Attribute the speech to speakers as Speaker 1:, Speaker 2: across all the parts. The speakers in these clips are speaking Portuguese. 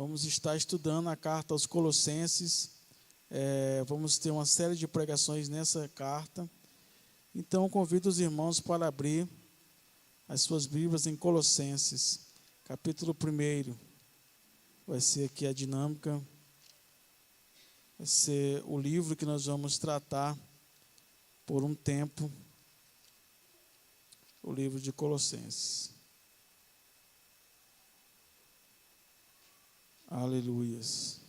Speaker 1: Vamos estar estudando a carta aos Colossenses. Vamos ter uma série de pregações nessa carta. Então, convido os irmãos para abrir as suas Bíblias em Colossenses, capítulo 1. Vai ser aqui a dinâmica. Vai ser o livro que nós vamos tratar por um tempo. O livro de Colossenses. Aleluias.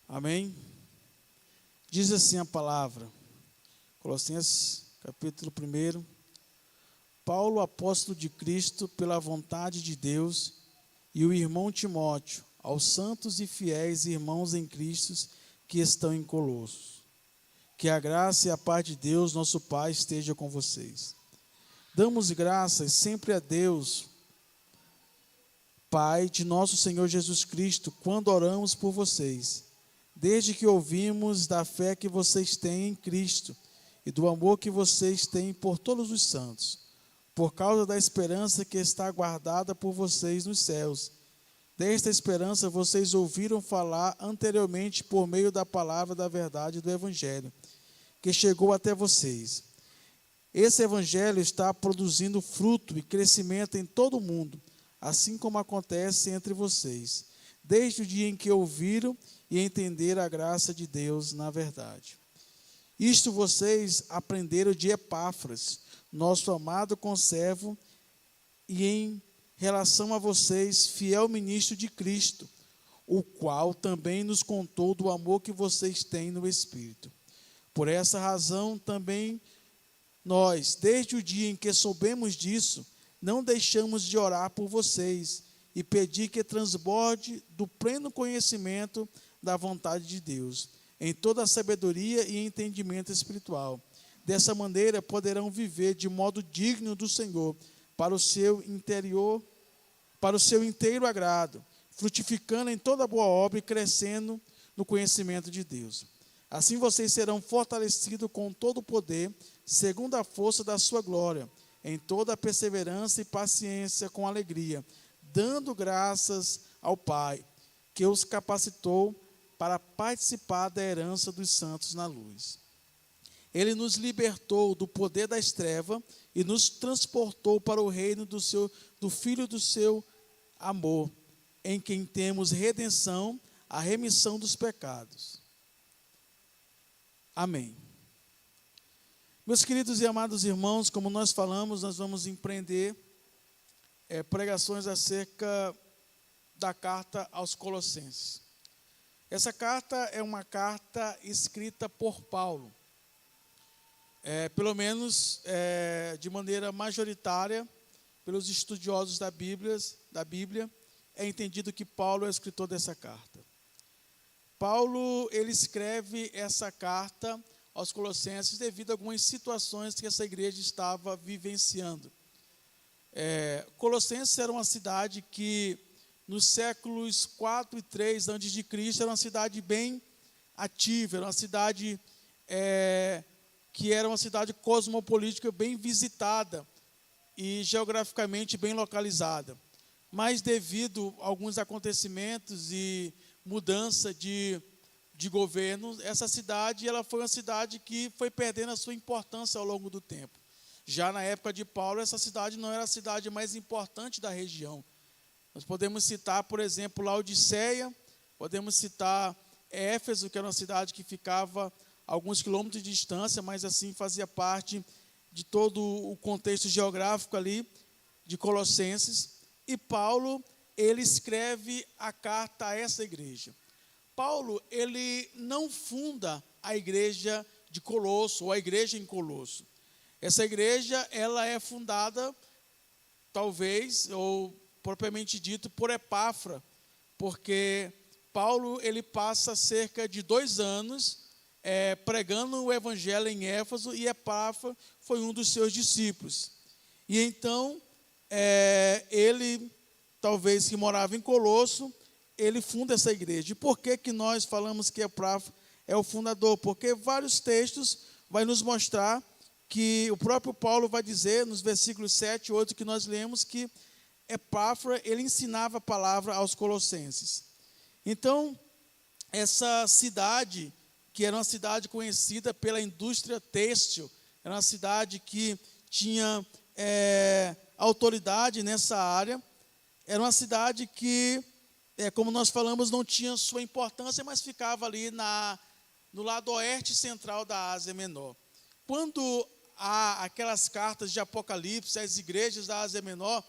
Speaker 1: Amém? Diz assim a palavra, Colossenses, capítulo 1. Paulo, apóstolo de Cristo, pela vontade de Deus, e o irmão Timóteo, aos santos e fiéis irmãos em Cristo que estão em Colossos. Que a graça e a paz de Deus, nosso Pai, esteja com vocês. Damos graças sempre a Deus, Pai de nosso Senhor Jesus Cristo, quando oramos por vocês, desde que ouvimos da fé que vocês têm em Cristo e do amor que vocês têm por todos os santos, por causa da esperança que está guardada por vocês nos céus. Desta esperança vocês ouviram falar anteriormente por meio da palavra da verdade do Evangelho, que chegou até vocês. Esse Evangelho está produzindo fruto e crescimento em todo o mundo, assim como acontece entre vocês, desde o dia em que ouviram e entenderam a graça de Deus na verdade. Isto vocês aprenderam de Epáfras, nosso amado conservo, e em relação a vocês, fiel ministro de Cristo, o qual também nos contou do amor que vocês têm no Espírito. Por essa razão, também nós, desde o dia em que soubemos disso, não deixamos de orar por vocês e pedir que transborde do pleno conhecimento da vontade de Deus, em toda a sabedoria e entendimento espiritual. Dessa maneira poderão viver de modo digno do Senhor, para o seu inteiro agrado, frutificando em toda boa obra e crescendo no conhecimento de Deus. Assim vocês serão fortalecidos com todo o poder, segundo a força da sua glória, em toda a perseverança e paciência com alegria, dando graças ao Pai, que os capacitou para participar da herança dos santos na luz. Ele nos libertou do poder das trevas e nos transportou para o reino do Filho do seu amor, em quem temos redenção, a remissão dos pecados. Amém. Meus queridos e amados irmãos, como nós falamos, nós vamos empreender pregações acerca da carta aos Colossenses. Essa carta é uma carta escrita por Paulo. Pelo menos de maneira majoritária, pelos estudiosos da Bíblia, é entendido que Paulo é o escritor dessa carta. Paulo, ele escreve essa carta aos Colossenses devido a algumas situações que essa igreja estava vivenciando. Colossenses era uma cidade que, nos séculos 4 e 3 a.C., era uma cidade bem ativa, era uma cidade que era uma cidade cosmopolítica bem visitada e geograficamente bem localizada. Mas devido a alguns acontecimentos e mudança de governo, essa cidade ela foi uma cidade que foi perdendo a sua importância ao longo do tempo. Já na época de Paulo, essa cidade não era a cidade mais importante da região. Nós podemos citar, por exemplo, Laodiceia, podemos citar Éfeso, que era uma cidade que ficava a alguns quilômetros de distância, mas assim fazia parte de todo o contexto geográfico ali de Colossenses. E Paulo, ele escreve a carta a essa igreja. Paulo, ele não funda a igreja de Colosso, ou a igreja em Colosso. Essa igreja, ela é fundada, talvez, ou propriamente dito, por Epáfra, porque Paulo, ele passa cerca de 2 anos pregando o evangelho em Éfeso, e Epáfra foi um dos seus discípulos. E então, ele, talvez que morava em Colosso, ele funda essa igreja. E por que nós falamos que Epáfras é o fundador? Porque vários textos vai nos mostrar que o próprio Paulo vai dizer, nos versículos 7 e 8 que nós lemos, que Epáfras, ele ensinava a palavra aos colossenses. Então, essa cidade, que era uma cidade conhecida pela indústria têxtil, era uma cidade que tinha autoridade nessa área, era uma cidade que, como nós falamos, não tinha sua importância, mas ficava ali no lado oeste central da Ásia Menor. Quando há aquelas cartas de Apocalipse às igrejas da Ásia Menor,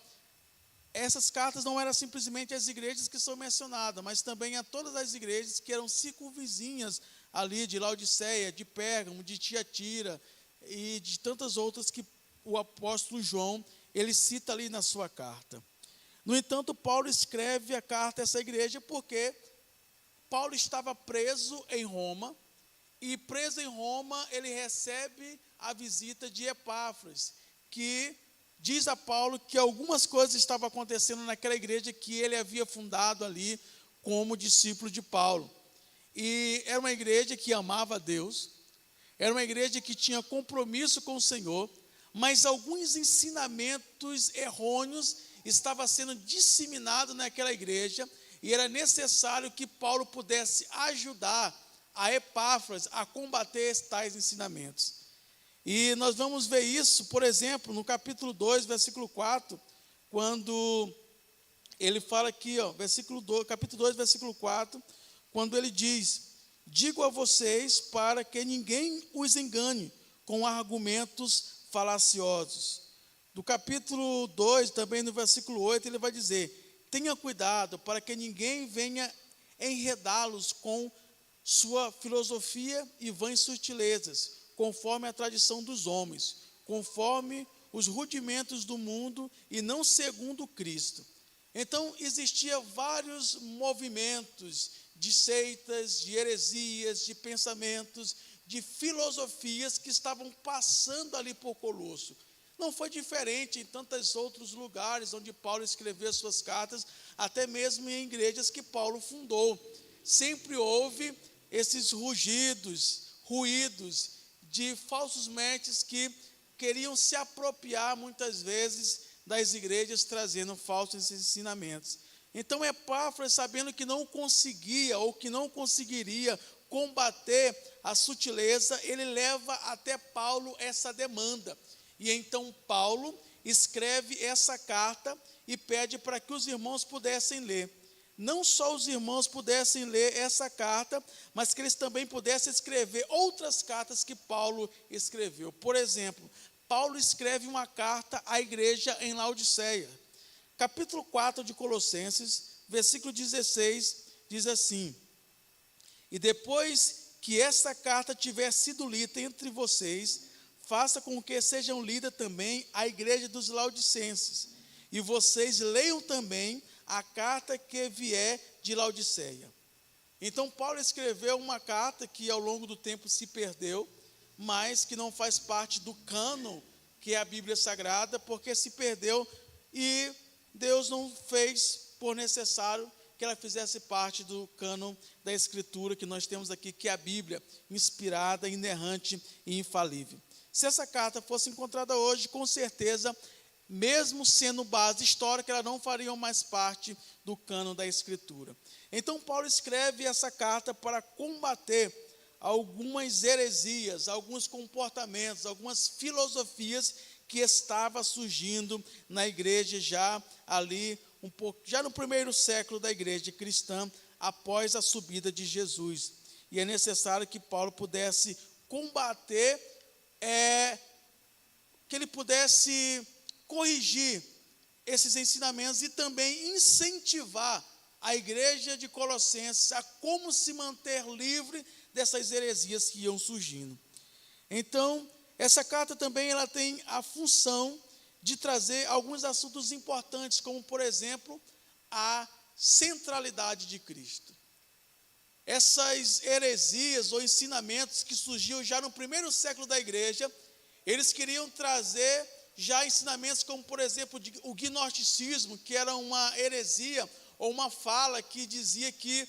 Speaker 1: essas cartas não eram simplesmente as igrejas que são mencionadas, mas também a todas as igrejas que eram circunvizinhas ali de Laodiceia, de Pérgamo, de Tiatira e de tantas outras que o apóstolo João, ele cita ali na sua carta. No entanto, Paulo escreve a carta a essa igreja porque Paulo estava preso em Roma, e preso em Roma, ele recebe a visita de Epáfras, que diz a Paulo que algumas coisas estavam acontecendo naquela igreja que ele havia fundado ali como discípulo de Paulo. E era uma igreja que amava a Deus, era uma igreja que tinha compromisso com o Senhor, mas alguns ensinamentos errôneos estavam sendo disseminados naquela igreja, e era necessário que Paulo pudesse ajudar a Epáfras a combater tais ensinamentos. E nós vamos ver isso, por exemplo, no capítulo 2, versículo 4, quando ele fala aqui, capítulo 2, versículo 4, quando ele diz: digo a vocês para que ninguém os engane com argumentos falaciosos. Do capítulo 2, também no versículo 8, ele vai dizer: tenha cuidado para que ninguém venha enredá-los com sua filosofia e vãs sutilezas, conforme a tradição dos homens, conforme os rudimentos do mundo e não segundo Cristo. Então, existiam vários movimentos de seitas, de heresias, de pensamentos, de filosofias que estavam passando ali por Colosso. Não foi diferente em tantos outros lugares onde Paulo escreveu suas cartas, até mesmo em igrejas que Paulo fundou. Sempre houve esses ruídos de falsos mestres que queriam se apropriar muitas vezes das igrejas, trazendo falsos ensinamentos. Então Epáfras, sabendo que não conseguia ou que não conseguiria combater a sutileza, ele leva até Paulo essa demanda. E então Paulo escreve essa carta e pede para que os irmãos pudessem ler. Não só os irmãos pudessem ler essa carta, mas que eles também pudessem escrever outras cartas que Paulo escreveu. Por exemplo, Paulo escreve uma carta à igreja em Laodiceia. Capítulo 4 de Colossenses, versículo 16, diz assim: e depois que esta carta tiver sido lida entre vocês, faça com que sejam lidas também a igreja dos laodicenses, e vocês leiam também a carta que vier de Laodiceia. Então Paulo escreveu uma carta que ao longo do tempo se perdeu, mas que não faz parte do cânon que é a Bíblia Sagrada, porque se perdeu e Deus não fez por necessário que ela fizesse parte do cânon da Escritura que nós temos aqui, que é a Bíblia, inspirada, inerrante e infalível. Se essa carta fosse encontrada hoje, com certeza, mesmo sendo base histórica, ela não faria mais parte do cânon da Escritura. Então Paulo escreve essa carta para combater algumas heresias, alguns comportamentos, algumas filosofias que estavam surgindo na igreja já ali, já no primeiro século da igreja cristã, após a subida de Jesus. E é necessário que Paulo pudesse combater, que ele pudesse corrigir esses ensinamentos e também incentivar a igreja de Colossenses a como se manter livre dessas heresias que iam surgindo. Então, essa carta também ela tem a função de trazer alguns assuntos importantes, como, por exemplo, a centralidade de Cristo. Essas heresias ou ensinamentos que surgiam já no primeiro século da igreja, eles queriam trazer já ensinamentos como, por exemplo, o gnosticismo, que era uma heresia ou uma fala que dizia que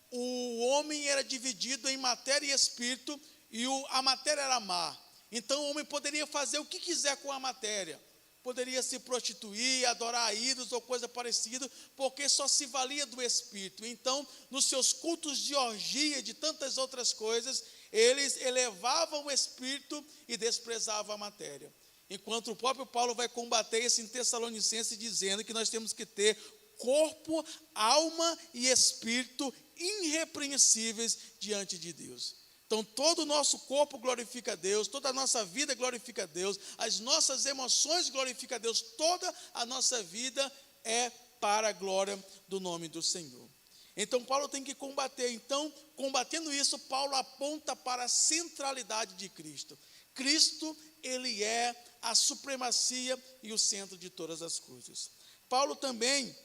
Speaker 1: o homem era dividido em matéria e espírito e a matéria era má. Então o homem poderia fazer o que quiser com a matéria. Poderia se prostituir, adorar ídolos ou coisa parecida, porque só se valia do espírito. Então, nos seus cultos de orgia, de tantas outras coisas, eles elevavam o espírito e desprezavam a matéria. Enquanto o próprio Paulo vai combater isso em Tessalonicenses, dizendo que nós temos que ter corpo, alma e espírito irrepreensíveis diante de Deus. Então, todo o nosso corpo glorifica a Deus, toda a nossa vida glorifica a Deus, as nossas emoções glorificam a Deus, toda a nossa vida é para a glória do nome do Senhor. Então, Paulo tem que combater. Então, combatendo isso, Paulo aponta para a centralidade de Cristo. Cristo, ele é a supremacia e o centro de todas as coisas. Paulo também,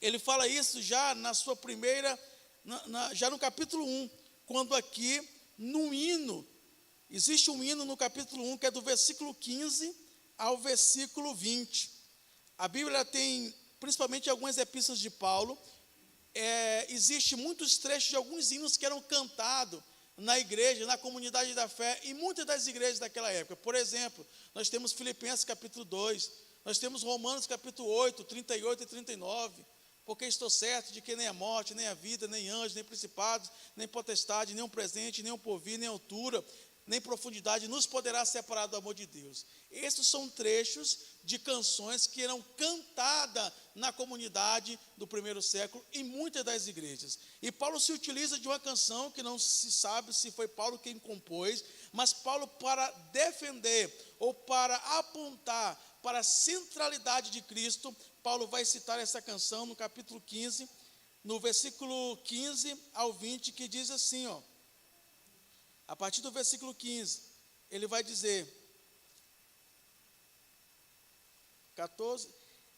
Speaker 1: ele fala isso já na sua primeira, já no capítulo 1, quando aqui, no hino, existe um hino no capítulo 1, que é do versículo 15 ao versículo 20. A Bíblia tem, principalmente algumas epístolas de Paulo, existe muitos trechos de alguns hinos que eram cantados na igreja, na comunidade da fé, em muitas das igrejas daquela época. Por exemplo, nós temos Filipenses capítulo 2, nós temos Romanos capítulo 8, 38 e 39, porque estou certo de que nem a morte, nem a vida, nem anjos, nem principados, nem potestade, nem o presente, nem o porvir, nem a altura, nem profundidade nos poderá separar do amor de Deus. Esses são trechos de canções que eram cantadas na comunidade do primeiro século em muitas das igrejas. E Paulo se utiliza de uma canção que não se sabe se foi Paulo quem compôs, mas Paulo, para defender ou para apontar para a centralidade de Cristo, Paulo vai citar essa canção no capítulo 15, no versículo 15 ao 20, que diz assim, a partir do versículo 15, ele vai dizer, 14,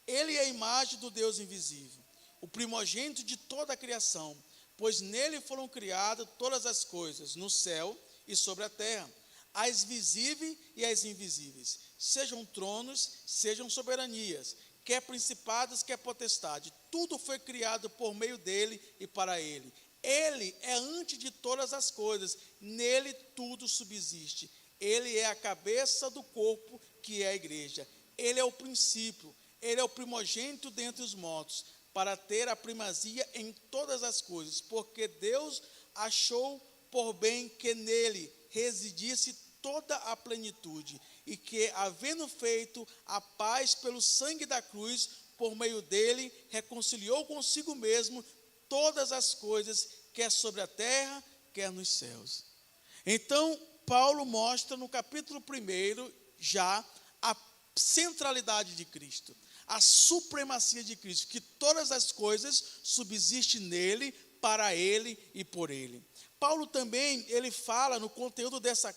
Speaker 1: ele é a imagem do Deus invisível, o primogênito de toda a criação, pois nele foram criadas todas as coisas, no céu e sobre a terra, as visíveis e as invisíveis, sejam tronos, sejam soberanias, quer principados, quer potestade, tudo foi criado por meio dele e para ele. Ele é antes de todas as coisas, nele tudo subsiste. Ele é a cabeça do corpo, que é a igreja. Ele é o princípio, ele é o primogênito dentre os mortos, para ter a primazia em todas as coisas, porque Deus achou por bem que nele residisse toda a plenitude, e que, havendo feito a paz pelo sangue da cruz, por meio dele, reconciliou consigo mesmo todas as coisas, quer sobre a terra, quer nos céus. Então, Paulo mostra no capítulo 1 já a centralidade de Cristo, a supremacia de Cristo, que todas as coisas subsistem nele, para ele e por ele. Paulo também, ele fala no conteúdo dessa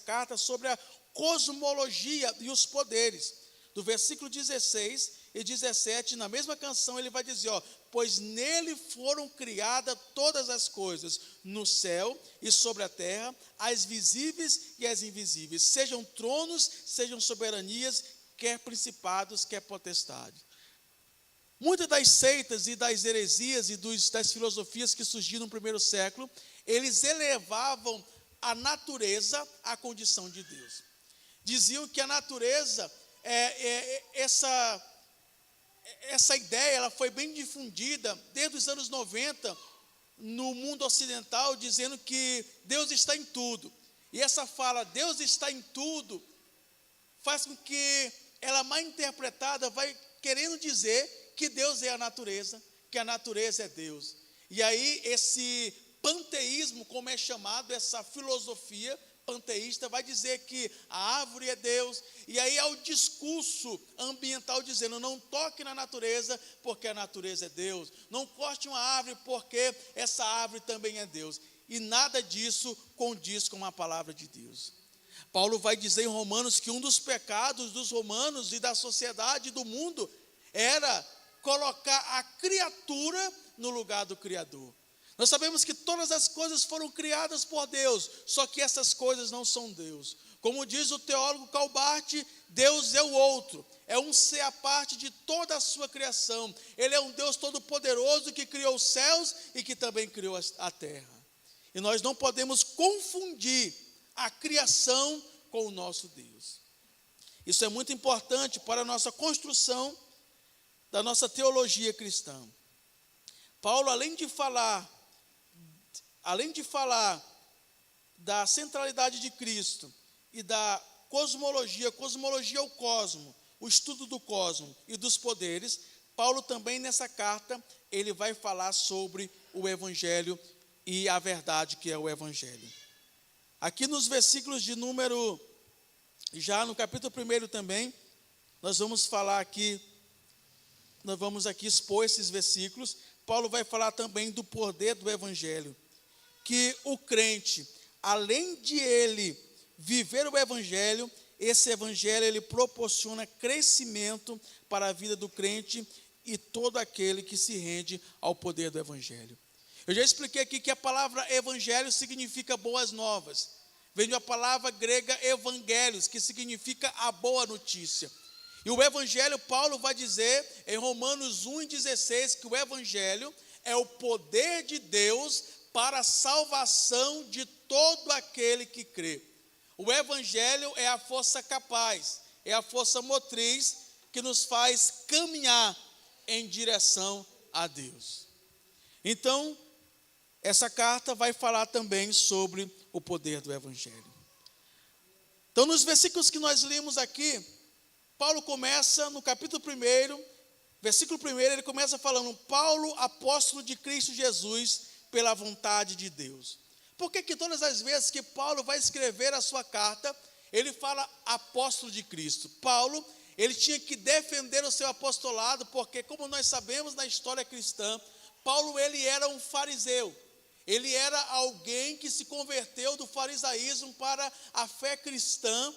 Speaker 1: carta sobre a cosmologia e os poderes. Do versículo 16 e 17, na mesma canção, ele vai dizer, pois nele foram criadas todas as coisas, no céu e sobre a terra, as visíveis e as invisíveis, sejam tronos, sejam soberanias, quer principados, quer potestade. Muitas das seitas e das heresias e das filosofias que surgiram no primeiro século, eles elevavam a natureza à condição de Deus. Diziam que a natureza, essa ideia, ela foi bem difundida desde os anos 90 no mundo ocidental, dizendo que Deus está em tudo. E essa fala, Deus está em tudo, faz com que ela mal interpretada vai querendo dizer que Deus é a natureza, que a natureza é Deus. E aí esse panteísmo, como é chamado, essa filosofia panteísta, vai dizer que a árvore é Deus, e aí há o discurso ambiental dizendo, não toque na natureza, porque a natureza é Deus, não corte uma árvore, porque essa árvore também é Deus, e nada disso condiz com a palavra de Deus. Paulo vai dizer em Romanos que um dos pecados dos romanos e da sociedade do mundo era colocar a criatura no lugar do Criador. Nós sabemos que todas as coisas foram criadas por Deus, só que essas coisas não são Deus. Como diz o teólogo Calbart, Deus é o outro, é um ser à parte de toda a sua criação. Ele é um Deus todo-poderoso que criou os céus e que também criou a terra. E nós não podemos confundir a criação com o nosso Deus. Isso é muito importante para a nossa construção da nossa teologia cristã. Paulo, além de falar da centralidade de Cristo e da cosmologia é o cosmo, o estudo do cosmo e dos poderes, Paulo também nessa carta, ele vai falar sobre o Evangelho e a verdade que é o Evangelho. Aqui nos versículos de número, já no capítulo 1 também, nós vamos aqui expor esses versículos. Paulo vai falar também do poder do Evangelho, que o crente, além de ele viver o Evangelho, esse Evangelho ele proporciona crescimento para a vida do crente e todo aquele que se rende ao poder do Evangelho. Eu já expliquei aqui que a palavra Evangelho significa boas novas. Vem da palavra grega evangelios, que significa a boa notícia. E o Evangelho, Paulo vai dizer em Romanos 1,16, que o Evangelho é o poder de Deus para a salvação de todo aquele que crê. O Evangelho é a força capaz, é a força motriz que nos faz caminhar em direção a Deus. Então, essa carta vai falar também sobre o poder do Evangelho. Então, nos versículos que nós lemos aqui, Paulo começa no capítulo 1, versículo 1, ele começa falando: Paulo, apóstolo de Cristo Jesus, pela vontade de Deus. Por que todas as vezes que Paulo vai escrever a sua carta, ele fala apóstolo de Cristo? Paulo, ele tinha que defender o seu apostolado, porque como nós sabemos na história cristã, Paulo ele era um fariseu. Ele era alguém que se converteu do farisaísmo para a fé cristã.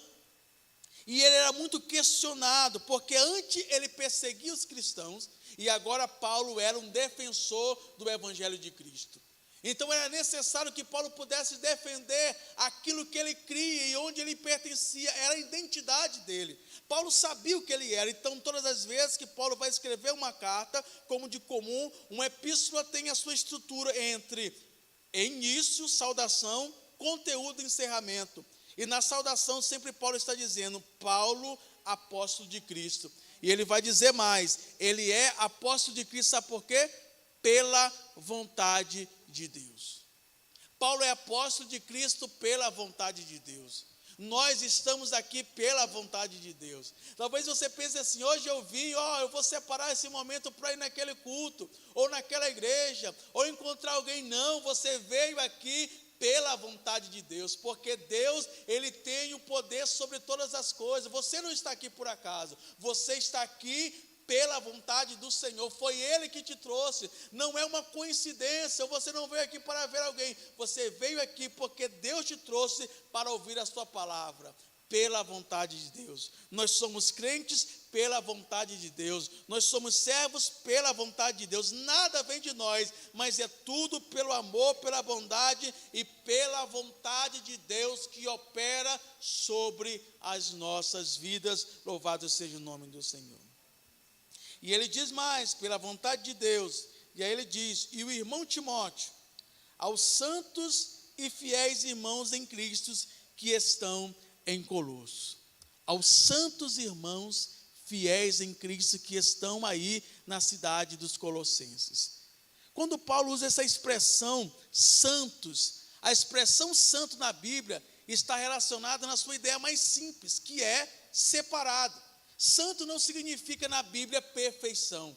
Speaker 1: E ele era muito questionado, porque antes ele perseguia os cristãos, e agora Paulo era um defensor do Evangelho de Cristo. Então era necessário que Paulo pudesse defender aquilo que ele cria e onde ele pertencia, era a identidade dele. Paulo sabia o que ele era, então todas as vezes que Paulo vai escrever uma carta, como de comum, uma epístola tem a sua estrutura entre início, saudação, conteúdo e encerramento. E na saudação sempre Paulo está dizendo: Paulo, apóstolo de Cristo. E ele vai dizer mais, ele é apóstolo de Cristo, sabe por quê? Pela vontade de Deus. Paulo é apóstolo de Cristo pela vontade de Deus. Nós estamos aqui pela vontade de Deus. Talvez você pense assim: hoje eu vim, eu vou separar esse momento para ir naquele culto, ou naquela igreja, ou encontrar alguém. Não, você veio aqui pela vontade de Deus, porque Deus, ele tem o poder sobre todas as coisas. Você não está aqui por acaso, você está aqui pela vontade do Senhor. Foi Ele que te trouxe, não é uma coincidência. Você não veio aqui para ver alguém, você veio aqui porque Deus te trouxe para ouvir a sua palavra, pela vontade de Deus. Nós somos crentes pela vontade de Deus, nós somos servos pela vontade de Deus. Nada vem de nós, mas é tudo pelo amor, pela bondade e pela vontade de Deus que opera sobre as nossas vidas. Louvado seja o nome do Senhor. E ele diz mais, pela vontade de Deus, e aí ele diz: e o irmão Timóteo, aos santos e fiéis irmãos em Cristo que estão em Colosso. Aos santos irmãos fiéis em Cristo que estão aí na cidade dos Colossenses. Quando Paulo usa essa expressão santos, a expressão santo na Bíblia está relacionada na sua ideia mais simples, que é separado. Santo não significa na Bíblia perfeição.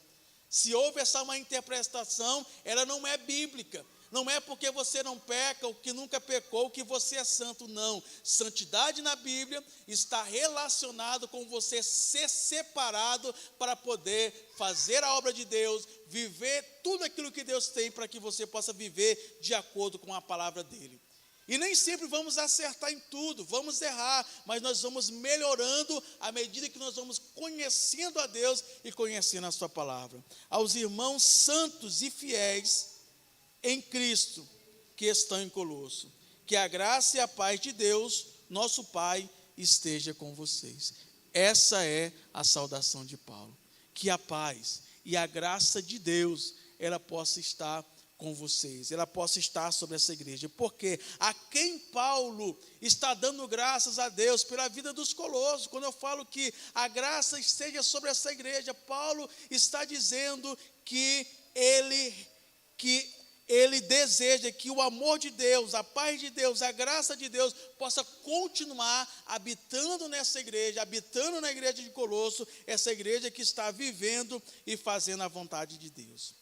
Speaker 1: Se houve essa má interpretação, ela não é bíblica. Não é porque você não peca, ou que nunca pecou, que você é santo, não. Santidade na Bíblia está relacionado com você ser separado para poder fazer a obra de Deus, viver tudo aquilo que Deus tem para que você possa viver de acordo com a palavra dele. E nem sempre vamos acertar em tudo, vamos errar, mas nós vamos melhorando à medida que nós vamos conhecendo a Deus e conhecendo a sua palavra. Aos irmãos santos e fiéis em Cristo que estão em Colosso. Que a graça e a paz de Deus, nosso Pai, esteja com vocês. Essa é a saudação de Paulo. Que a paz e a graça de Deus, ela possa estar com vocês, ela possa estar sobre essa igreja, porque a quem Paulo está dando graças a Deus pela vida dos colossos. Quando eu falo que a graça esteja sobre essa igreja, Paulo está dizendo que ele deseja que o amor de Deus, a paz de Deus, a graça de Deus possa continuar habitando nessa igreja, habitando na igreja de Colosso, essa igreja que está vivendo e fazendo a vontade de Deus.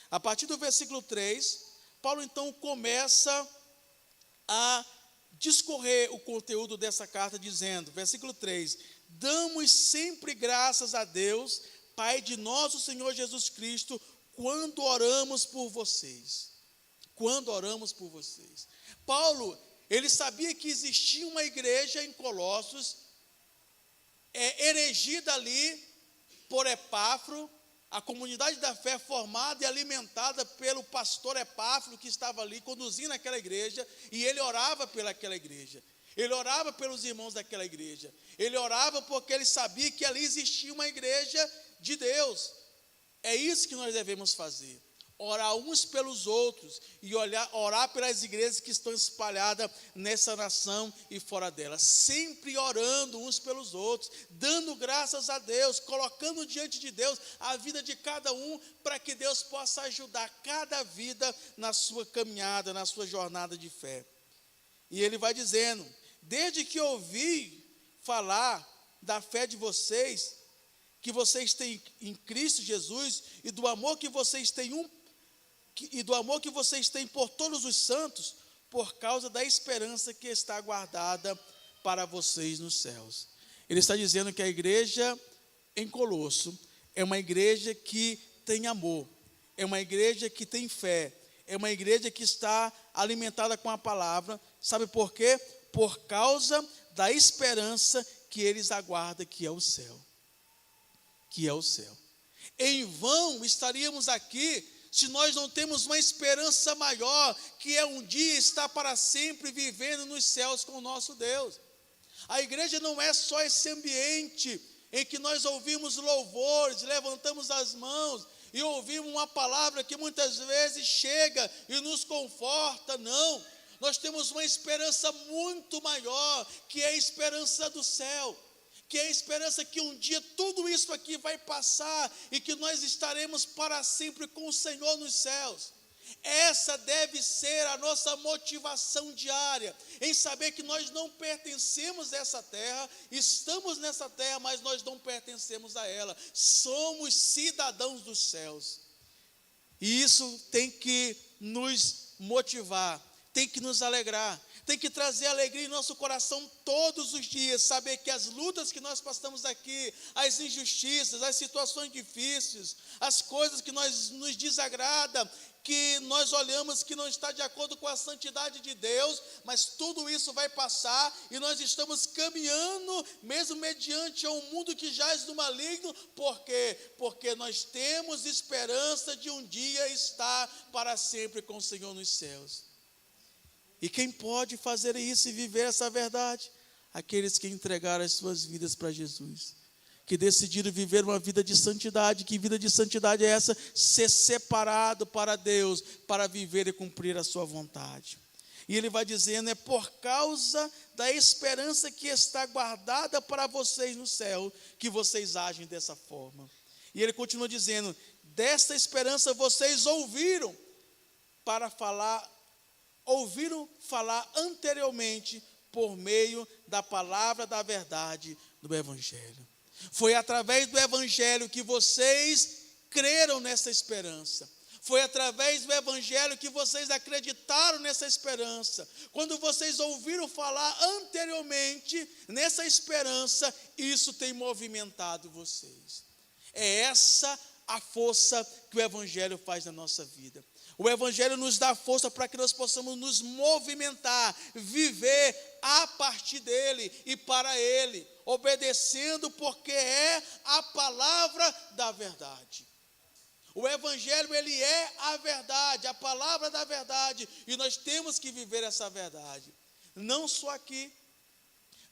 Speaker 1: A partir do versículo 3, Paulo então começa a discorrer o conteúdo dessa carta, dizendo, versículo 3, damos sempre graças a Deus, Pai de nosso Senhor Jesus Cristo, quando oramos por vocês. Quando oramos por vocês. Paulo, ele sabia que existia uma igreja em Colossos, erigida ali por Epáfro, a comunidade da fé formada e alimentada pelo pastor Epáfro, que estava ali conduzindo aquela igreja, e ele orava pelaquela igreja, ele orava pelos irmãos daquela igreja, ele orava porque ele sabia que ali existia uma igreja de Deus. É isso que nós devemos fazer, orar uns pelos outros e orar pelas igrejas que estão espalhadas nessa nação e fora dela, sempre orando uns pelos outros, dando graças a Deus, colocando diante de Deus a vida de cada um, para que Deus possa ajudar cada vida na sua caminhada, na sua jornada de fé. E ele vai dizendo, desde que ouvi falar da fé de vocês, que vocês têm em Cristo Jesus, e do amor que vocês têm por todos os santos, por causa da esperança que está guardada para vocês nos céus. Ele está dizendo que a igreja em Colosso é uma igreja que tem amor, é uma igreja que tem fé, é uma igreja que está alimentada com a palavra. Sabe por quê? Por causa da esperança que eles aguardam, que é o céu. Que é o céu. Em vão estaríamos aqui se nós não temos uma esperança maior, que é um dia estar para sempre vivendo nos céus com o nosso Deus. A igreja não é só esse ambiente em que nós ouvimos louvores, levantamos as mãos e ouvimos uma palavra que muitas vezes chega e nos conforta. Não, nós temos uma esperança muito maior, que é a esperança do céu, que é a esperança que um dia tudo isso aqui vai passar e que nós estaremos para sempre com o Senhor nos céus. Essa deve ser a nossa motivação diária, em saber que nós não pertencemos a essa terra, estamos nessa terra, mas nós não pertencemos a ela, somos cidadãos dos céus. E isso tem que nos motivar, tem que nos alegrar, tem que trazer alegria em nosso coração todos os dias, saber que as lutas que nós passamos aqui, as injustiças, as situações difíceis, as coisas que nos desagradam, que nós olhamos que não está de acordo com a santidade de Deus, mas tudo isso vai passar e nós estamos caminhando, mesmo mediante um mundo que jaz do maligno. Por quê? Porque nós temos esperança de um dia estar para sempre com o Senhor nos céus. E quem pode fazer isso e viver essa verdade? Aqueles que entregaram as suas vidas para Jesus, que decidiram viver uma vida de santidade. Que vida de santidade é essa? Ser separado para Deus, para viver e cumprir a sua vontade. E ele vai dizendo, é por causa da esperança que está guardada para vocês no céu, que vocês agem dessa forma. E ele continua dizendo, desta esperança vocês ouviram falar anteriormente por meio da palavra da verdade do Evangelho. Foi através do Evangelho que vocês creram nessa esperança. Foi através do Evangelho que vocês acreditaram nessa esperança. Quando vocês ouviram falar anteriormente nessa esperança, isso tem movimentado vocês. É essa a força que o Evangelho faz na nossa vida. O Evangelho nos dá força para que nós possamos nos movimentar, viver a partir dele e para ele, obedecendo, porque é a palavra da verdade. O Evangelho, ele é a verdade, a palavra da verdade, e nós temos que viver essa verdade. Não só aqui,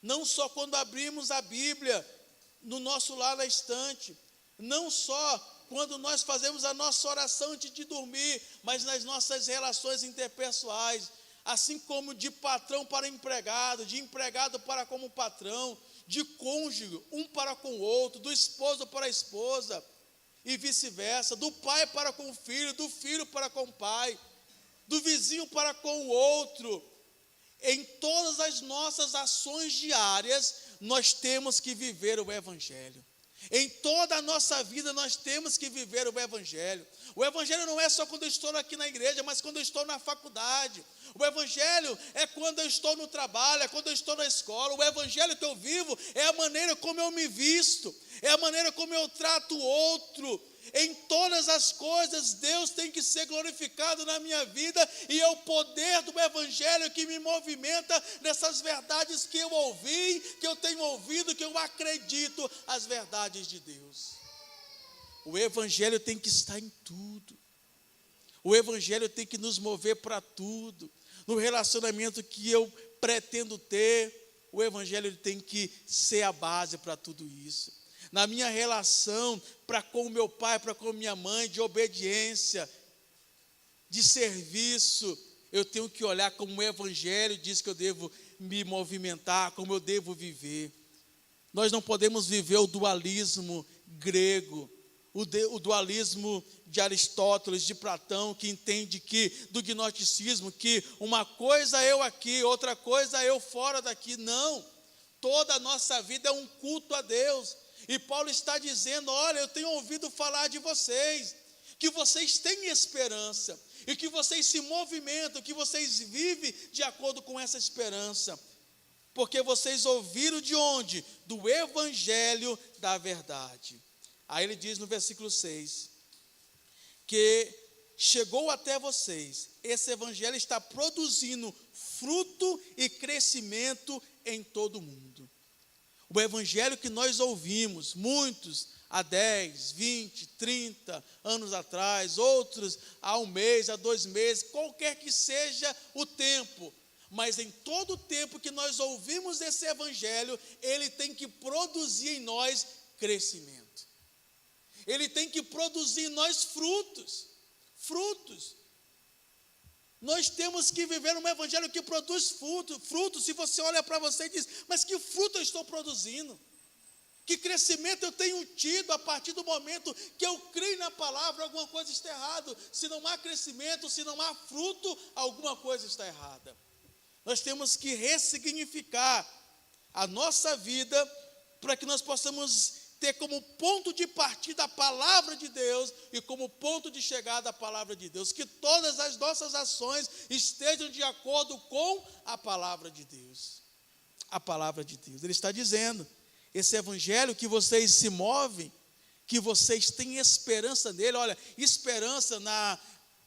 Speaker 1: não só quando abrimos a Bíblia no nosso lar na estante, não só quando nós fazemos a nossa oração antes de dormir, mas nas nossas relações interpessoais, assim como de patrão para empregado, de empregado para como patrão, de cônjuge, um para com o outro, do esposo para a esposa, e vice-versa, do pai para com o filho, do filho para com o pai, do vizinho para com o outro. Em todas as nossas ações diárias, nós temos que viver o Evangelho. Em toda a nossa vida, nós temos que viver o Evangelho. O Evangelho não é só quando eu estou aqui na igreja, mas quando eu estou na faculdade. O Evangelho é quando eu estou no trabalho, é quando eu estou na escola. O Evangelho que eu vivo é a maneira como eu me visto, é a maneira como eu trato o outro. Em todas as coisas, Deus tem que ser glorificado na minha vida, e é o poder do Evangelho que me movimenta nessas verdades que eu ouvi, que eu tenho ouvido, que eu acredito, as verdades de Deus. O Evangelho tem que estar em tudo. O Evangelho tem que nos mover para tudo. No relacionamento que eu pretendo ter, o Evangelho tem que ser a base para tudo isso. Na minha relação para com o meu pai, para com minha mãe, de obediência, de serviço, eu tenho que olhar como o Evangelho diz que eu devo me movimentar, como eu devo viver. Nós não podemos viver o dualismo grego, o dualismo de Aristóteles, de Platão, que entende que, do gnosticismo, que uma coisa eu aqui, outra coisa eu fora daqui. Não, toda a nossa vida é um culto a Deus. E Paulo está dizendo: olha, eu tenho ouvido falar de vocês, que vocês têm esperança, e que vocês se movimentam, que vocês vivem de acordo com essa esperança, porque vocês ouviram de onde? Do Evangelho da verdade. Aí ele diz no versículo 6, que chegou até vocês, esse Evangelho está produzindo fruto e crescimento em todo o mundo. O Evangelho que nós ouvimos, muitos há 10, 20, 30 anos atrás, outros há 1 mês, há 2 meses, qualquer que seja o tempo, mas em todo o tempo que nós ouvimos esse Evangelho, ele tem que produzir em nós crescimento. Ele tem que produzir em nós frutos. Nós temos que viver um Evangelho que produz fruto. Se você olha para você e diz: mas que fruto eu estou produzindo? Que crescimento eu tenho tido a partir do momento que eu creio na palavra? Alguma coisa está errada. Se não há crescimento, se não há fruto, alguma coisa está errada. Nós temos que ressignificar a nossa vida para que nós possamos ter como ponto de partida a palavra de Deus e como ponto de chegada a palavra de Deus. Que todas as nossas ações estejam de acordo com a palavra de Deus. A palavra de Deus. Ele está dizendo, esse Evangelho que vocês se movem, que vocês têm esperança nele. Olha, esperança na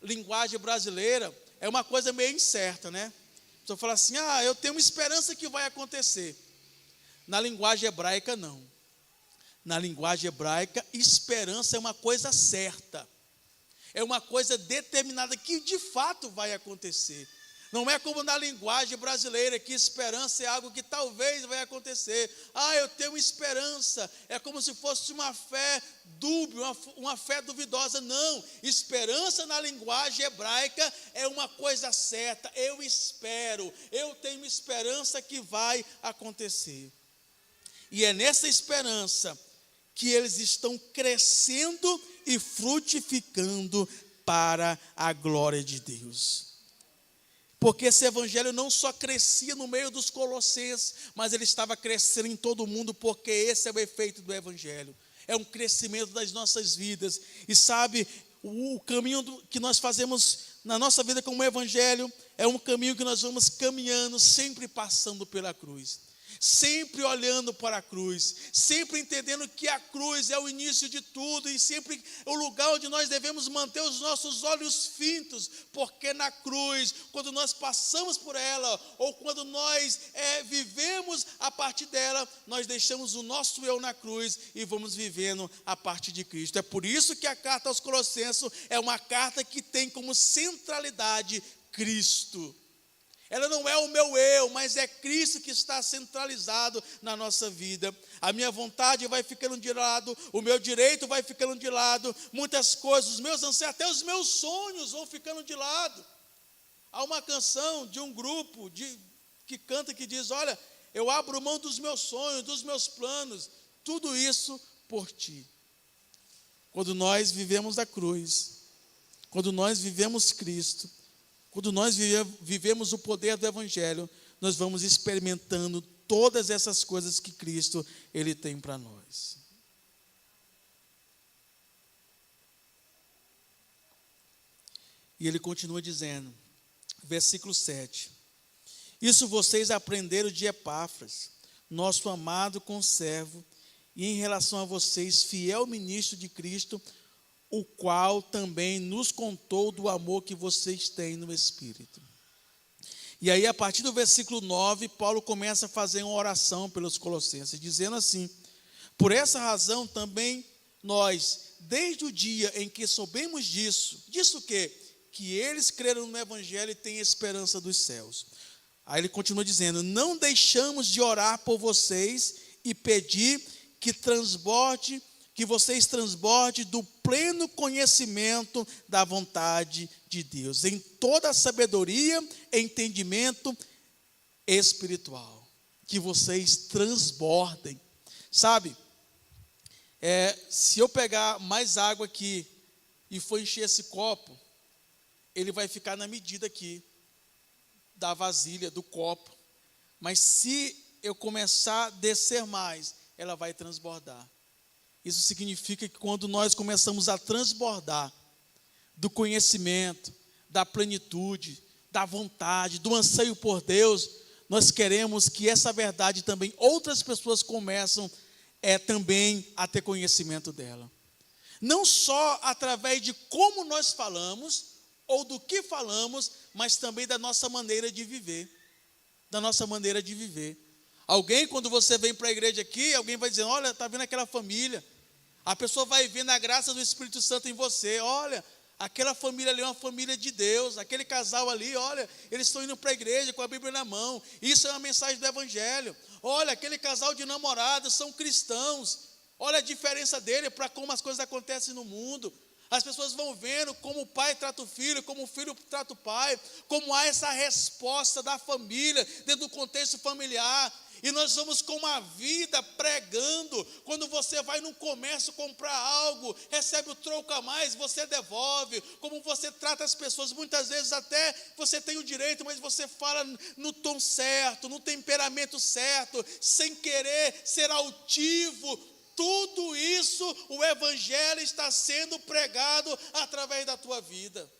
Speaker 1: linguagem brasileira é uma coisa meio incerta, né? A pessoa fala assim: eu tenho esperança que vai acontecer. Na linguagem hebraica, não. Na linguagem hebraica, esperança é uma coisa certa, é uma coisa determinada que de fato vai acontecer. Não é como na linguagem brasileira, que esperança é algo que talvez vai acontecer. Eu tenho esperança, é como se fosse uma fé dúbia, uma fé duvidosa. Não, esperança na linguagem hebraica é uma coisa certa. Eu espero, eu tenho esperança que vai acontecer. E é nessa esperança que eles estão crescendo e frutificando para a glória de Deus. Porque esse Evangelho não só crescia no meio dos colossenses, mas ele estava crescendo em todo o mundo, porque esse é o efeito do Evangelho. É um crescimento das nossas vidas. E sabe, o caminho que nós fazemos na nossa vida com o Evangelho é um caminho que nós vamos caminhando, sempre passando pela cruz. sempre olhando para a cruz, sempre entendendo que a cruz é o início de tudo e sempre o lugar onde nós devemos manter os nossos olhos fintos, porque na cruz, quando nós passamos por ela, ou quando nós vivemos a partir dela, nós deixamos o nosso eu na cruz e vamos vivendo a partir de Cristo. É por isso que a carta aos Colossenses é uma carta que tem como centralidade Cristo. Ela não é o meu eu, mas é Cristo que está centralizado na nossa vida. A minha vontade vai ficando de lado, o meu direito vai ficando de lado, muitas coisas, os meus anseios, até os meus sonhos vão ficando de lado. Há uma canção de um grupo que canta, que diz: olha, eu abro mão dos meus sonhos, dos meus planos, tudo isso por ti. Quando nós vivemos a cruz, quando nós vivemos Cristo, quando nós vivemos o poder do Evangelho, nós vamos experimentando todas essas coisas que Cristo Ele tem para nós. E Ele continua dizendo, versículo 7. Isso vocês aprenderam de Epáfras, nosso amado conservo, e em relação a vocês, fiel ministro de Cristo, o qual também nos contou do amor que vocês têm no Espírito. E aí, a partir do versículo 9, Paulo começa a fazer uma oração pelos colossenses, dizendo assim: por essa razão também nós, desde o dia em que soubemos disso o quê? Que eles creram no Evangelho e têm esperança dos céus. Aí ele continua dizendo: não deixamos de orar por vocês e pedir que vocês transbordem do pleno conhecimento da vontade de Deus, em toda a sabedoria e entendimento espiritual, que vocês transbordem. Sabe, se eu pegar mais água aqui e for encher esse copo, ele vai ficar na medida aqui da vasilha, do copo, mas se eu começar a descer mais, ela vai transbordar. Isso significa que quando nós começamos a transbordar do conhecimento, da plenitude, da vontade, do anseio por Deus, nós queremos que essa verdade também, outras pessoas começam também a ter conhecimento dela. Não só através de como nós falamos, ou do que falamos, mas também da nossa maneira de viver. Da nossa maneira de viver. Alguém, quando você vem para a igreja aqui, alguém vai dizer: olha, está vendo aquela família? A pessoa vai vendo a graça do Espírito Santo em você. Olha, aquela família ali é uma família de Deus. Aquele casal ali, olha, eles estão indo para a igreja com a Bíblia na mão. Isso é uma mensagem do Evangelho. Olha, aquele casal de namorados são cristãos. Olha a diferença dele para como as coisas acontecem no mundo. As pessoas vão vendo como o pai trata o filho, como o filho trata o pai, como há essa resposta da família dentro do contexto familiar. E nós vamos com uma vida pregando. Quando você vai num comércio comprar algo, recebe o troco a mais, você devolve. Como você trata as pessoas, muitas vezes até você tem o direito, mas você fala no tom certo, no temperamento certo, sem querer ser altivo. Tudo isso, o Evangelho está sendo pregado através da tua vida.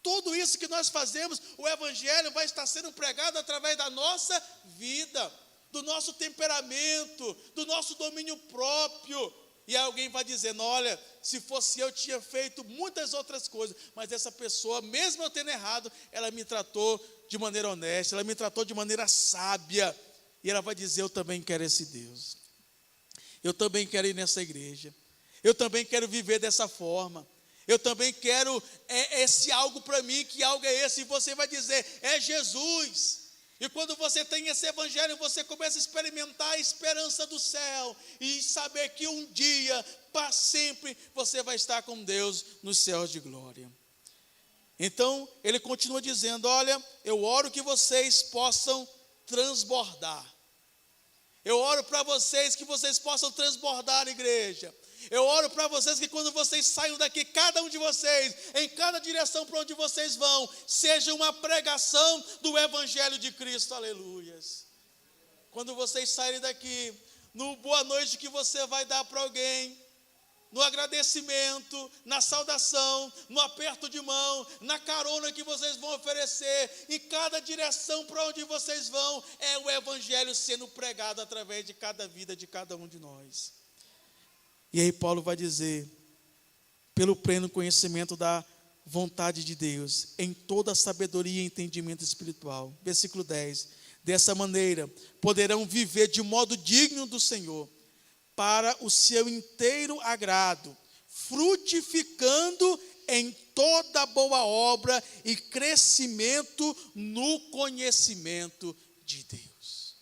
Speaker 1: Tudo isso que nós fazemos, o Evangelho vai estar sendo pregado através da nossa vida, do nosso temperamento, do nosso domínio próprio. E alguém vai dizendo: olha, se fosse eu tinha feito muitas outras coisas, mas essa pessoa, mesmo eu tendo errado, ela me tratou de maneira honesta, ela me tratou de maneira sábia. E ela vai dizer: eu também quero esse Deus. Eu também quero ir nessa igreja. Eu também quero viver dessa forma. Eu também quero esse algo para mim. Que algo é esse? E você vai dizer: é Jesus. E quando você tem esse Evangelho, você começa a experimentar a esperança do céu. E saber que um dia, para sempre, você vai estar com Deus nos céus de glória. Então, ele continua dizendo: olha, eu oro que vocês possam transbordar. Eu oro para vocês que vocês possam transbordar, igreja. Eu oro para vocês que quando vocês saiam daqui, cada um de vocês, em cada direção para onde vocês vão, seja uma pregação do Evangelho de Cristo, aleluias. Quando vocês saírem daqui, no boa noite que você vai dar para alguém, no agradecimento, na saudação, no aperto de mão, na carona que vocês vão oferecer, em cada direção para onde vocês vão, é o evangelho sendo pregado através de cada vida de cada um de nós. E aí Paulo vai dizer, pelo pleno conhecimento da vontade de Deus, em toda a sabedoria e entendimento espiritual. Versículo 10. Dessa maneira, poderão viver de modo digno do Senhor, para o seu inteiro agrado, frutificando em toda boa obra e crescimento no conhecimento de Deus.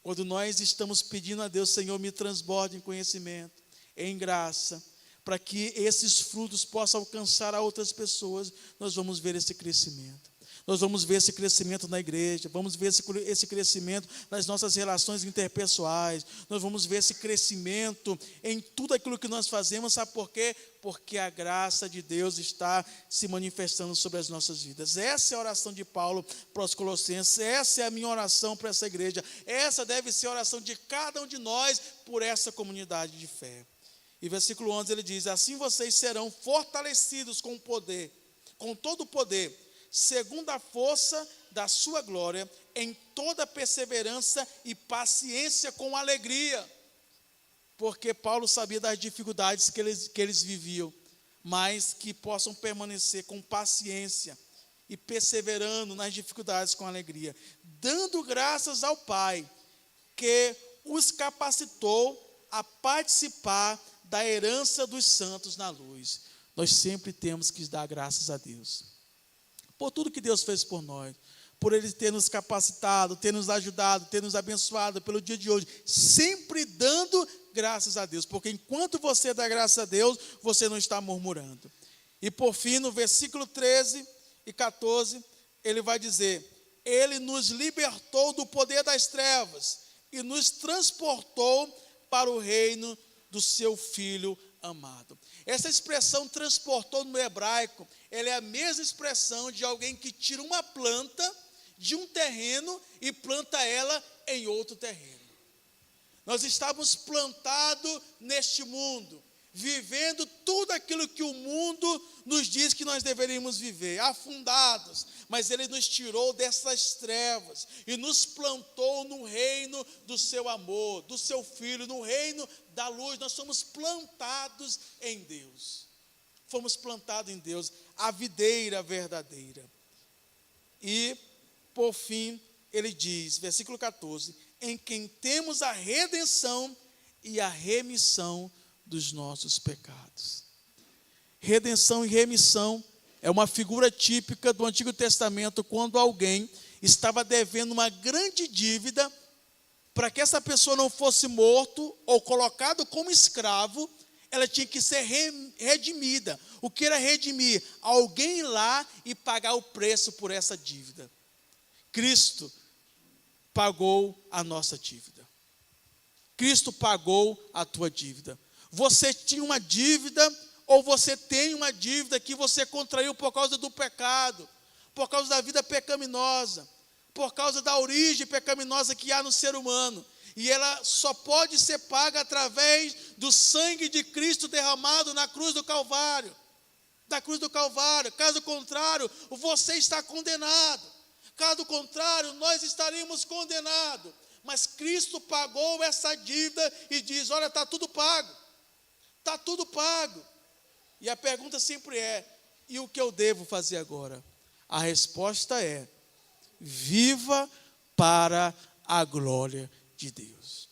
Speaker 1: Quando nós estamos pedindo a Deus, Senhor, me transborde em conhecimento, em graça, para que esses frutos possam alcançar a outras pessoas, nós vamos ver esse crescimento. Nós vamos ver esse crescimento na igreja, vamos ver esse crescimento nas nossas relações interpessoais, nós vamos ver esse crescimento em tudo aquilo que nós fazemos, sabe por quê? Porque a graça de Deus está se manifestando sobre as nossas vidas. Essa é a oração de Paulo para os Colossenses, essa é a minha oração para essa igreja, essa deve ser a oração de cada um de nós por essa comunidade de fé. E versículo 11 ele diz, assim vocês serão fortalecidos com poder, com todo o poder, segundo a força da sua glória, em toda perseverança e paciência com alegria. Porque Paulo sabia das dificuldades que eles viviam, mas que possam permanecer com paciência e perseverando nas dificuldades com alegria, dando graças ao Pai, que os capacitou a participar da herança dos santos na luz. Nós sempre temos que dar graças a Deus por tudo que Deus fez por nós, por Ele ter nos capacitado, ter nos ajudado, ter nos abençoado pelo dia de hoje, sempre dando graças a Deus, porque enquanto você dá graças a Deus, você não está murmurando. E por fim, no versículo 13 e 14, ele vai dizer, Ele nos libertou do poder das trevas e nos transportou para o reino do seu Filho amado. Essa expressão transportou no hebraico, ela é a mesma expressão de alguém que tira uma planta de um terreno e planta ela em outro terreno. Nós estávamos plantados neste mundo, vivendo tudo aquilo que o mundo nos diz que nós deveríamos viver, afundados, mas Ele nos tirou dessas trevas e nos plantou no reino do seu amor, do seu Filho, no reino da luz. Nós somos plantados em Deus, fomos plantados em Deus, a videira verdadeira. E, por fim, ele diz, versículo 14, em quem temos a redenção e a remissão dos nossos pecados. Redenção e remissão é uma figura típica do Antigo Testamento, quando alguém estava devendo uma grande dívida, para que essa pessoa não fosse morto ou colocado como escravo, ela tinha que ser redimida. O que era redimir? Alguém ir lá e pagar o preço por essa dívida. Cristo pagou a nossa dívida. Cristo pagou a tua dívida. Você tinha uma dívida, ou você tem uma dívida que você contraiu por causa do pecado, por causa da vida pecaminosa, por causa da origem pecaminosa que há no ser humano. E ela só pode ser paga através do sangue de Cristo derramado na cruz do Calvário. Da cruz do Calvário. Caso contrário, você está condenado. Caso contrário, nós estaríamos condenados. Mas Cristo pagou essa dívida e diz, olha, está tudo pago. Está tudo pago. E a pergunta sempre é, e o que eu devo fazer agora? A resposta é, viva para a glória de Deus.